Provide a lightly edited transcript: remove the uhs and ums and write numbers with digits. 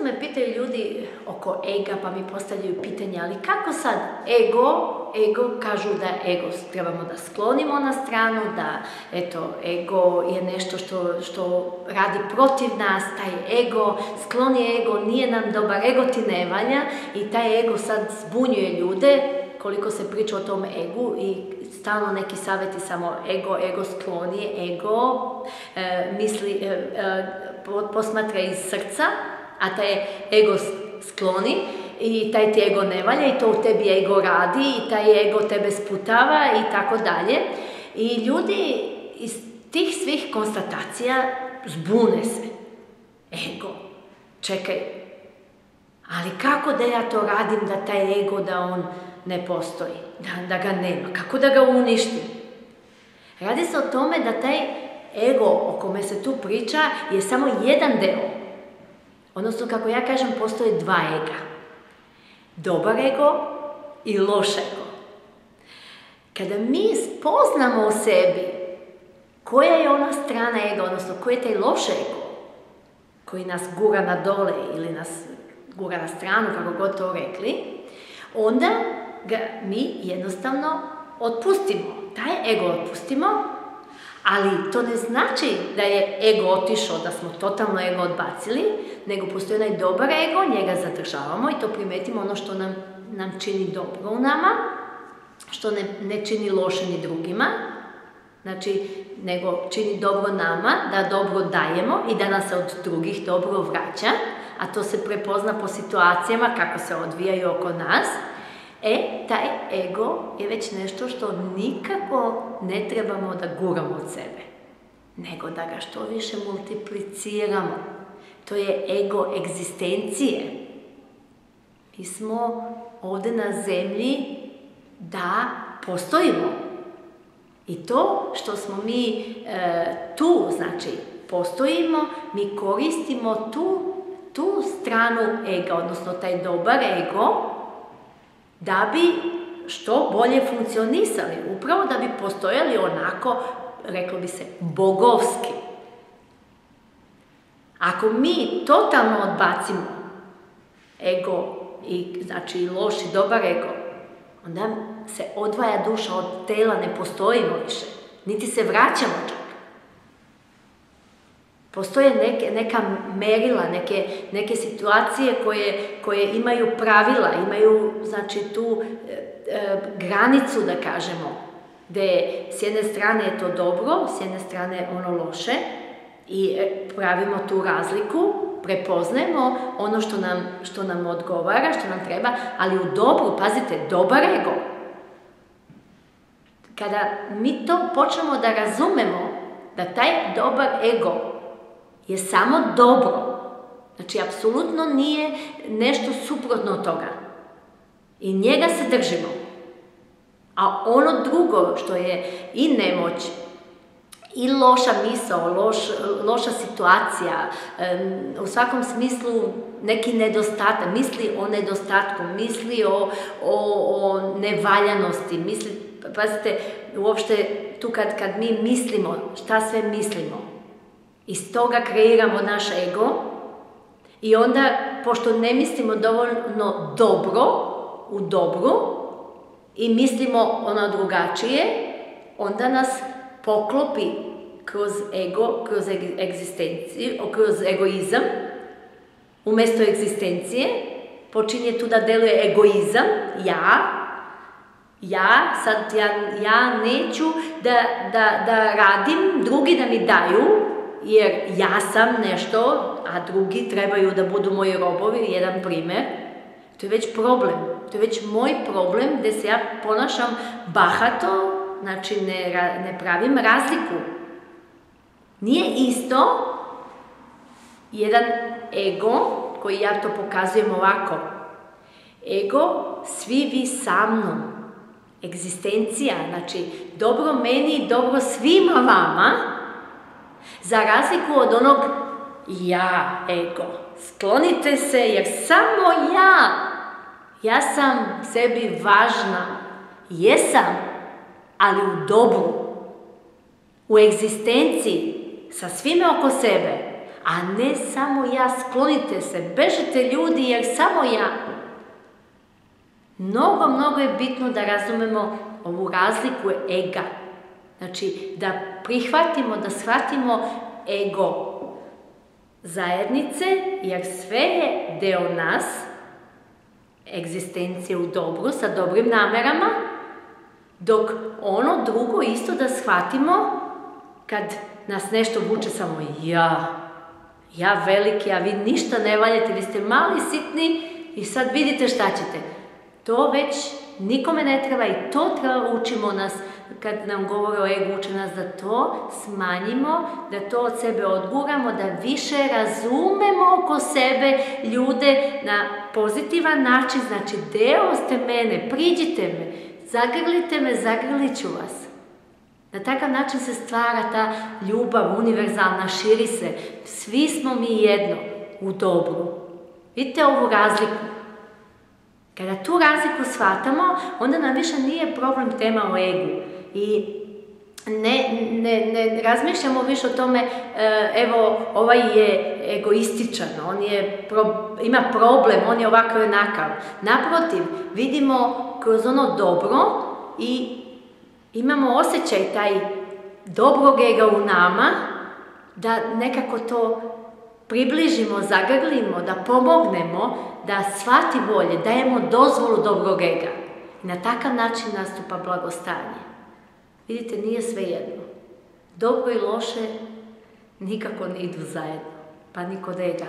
Često me pitaju ljudi oko ega, pa mi postavljaju pitanje, ali kako sad ego, kažu da ego trebamo da sklonimo na stranu, da ego je nešto što radi protiv nas, taj ego, skloni ego, nije nam dobar, ego ti ne valja i taj ego sad zbunjuje ljude, koliko se priča o tom egu i stalno neki savjeti samo ego skloni, ego misli, posmatra iz srca, a taj ego skloni i taj ti ego ne valja i to u tebi ego radi i taj ego tebe sputava i tako dalje. I ljudi iz tih svih konstatacija zbune se. Ego, čekaj, ali kako da ja to radim da taj ego, da on ne postoji, da ga nema, kako da ga uništim? Radi se o tome da taj ego o kome se tu priča je samo jedan deo. Odnosno, kako ja kažem, postoje dva ega. Dobar ego i loš ego. Kada mi spoznamo u sebi koja je ona strana ega, odnosno koji je taj loš ego, koji nas gura na dole ili nas gura na stranu, kako god to rekli, onda ga mi jednostavno otpustimo. Taj ego otpustimo, ali to ne znači da je ego otišao, da smo totalno ego odbacili, nego postoji onaj dobar ego, njega zadržavamo i to primetimo ono što nam čini dobro u nama, što ne čini loše ni drugima, znači, nego čini dobro nama, da dobro dajemo i da nas se od drugih dobro vraća, a to se prepozna po situacijama kako se odvijaju oko nas. Taj ego je već nešto što nikako ne trebamo da guramo od sebe, nego da ga što više multipliciramo. To je ego egzistencije. Mi smo ovde na zemlji da postojimo. I to što smo mi tu, znači, postojimo, mi koristimo tu stranu ega, odnosno taj dobar ego, da bi što bolje funkcionisali, upravo da bi postojali onako, reklo bi se, bogovski. Ako mi totalno odbacimo ego, znači loš i dobar ego, onda se odvaja duša od tela, ne postojimo više, niti se vraćamo čak. Postoje neka merila, neke situacije koje imaju pravila, imaju, znači, tu granicu, da kažemo, gde s jedne strane je to dobro, s jedne strane ono loše i pravimo tu razliku, prepoznajemo ono što nam odgovara, što nam treba, ali u dobru, pazite, dobar ego. Kada mi to počnemo da razumemo, da taj dobar ego je samo dobro, znači apsolutno nije nešto suprotno od toga i njega se držimo, a ono drugo što je i nemoć, i loša misao, loša situacija, u svakom smislu neki nedostatak, misli o nedostatku, misli o nevaljanosti, pazite, uopšte tu kad mi mislimo, šta sve mislimo, iz toga kreiramo naš ego i onda, pošto ne mislimo dovoljno dobro, u dobru, i mislimo ono drugačije, onda nas poklopi kroz ego, kroz egzistenciju, kroz egoizam, umjesto egzistencije, počinje tu da deluje egoizam, ja neću da radim, drugi da mi daju, jer ja sam nešto, a drugi trebaju da budu moji robovi, jedan primer. To je već problem, to je već moj problem gde se ja ponašam bahato, znači ne pravim razliku. Nije isto jedan ego, koji ja to pokazujem ovako, ego, svi vi sa mnom, egzistencija, znači dobro meni, dobro svima vama, za razliku od onog ja, ego. Sklonite se jer samo ja sam sebi važna, jesam, ali u dobru, u egzistenciji, sa svime oko sebe, a ne samo ja, sklonite se, bežite ljudi jer samo ja. Mnogo je bitno da razumemo ovu razliku ega. Znači, da prihvatimo, da shvatimo ego zajednice, jer sve je deo nas, egzistencije u dobru, sa dobrim namerama, dok ono drugo isto da shvatimo kad nas nešto vuče samo ja veliki, a vi ništa ne valjate, vi ste mali, sitni i sad vidite šta ćete. To već nikome ne treba i to treba, učimo nas, kad nam govore o egu, uče nas da to smanjimo, da to od sebe odguramo, da više razumemo oko sebe ljude na pozitivan način, znači deo ste mene, priđite me, zagrlite me, zagrlit ću vas. Na takav način se stvara ta ljubav univerzalna, širi se. Svi smo mi jedno u dobru. Vidite ovu razliku. Kada tu razliku shvatamo, onda nam više nije problem tema o egu. I ne razmišljamo više o tome, evo, ovaj je egoističan, on ima problem, on je ovakav i onakav. Naprotiv, vidimo kroz ono dobro i imamo osjećaj taj dobrog ega u nama, da nekako to približimo, zagrlimo, da pomognemo, da shvati bolje, dajemo dozvolu dobrog ega. I na takav način nastupa blagostanje. Vidite, nije sve jedno. Dobro i loše nikako ne idu zajedno, pa ni kod ega.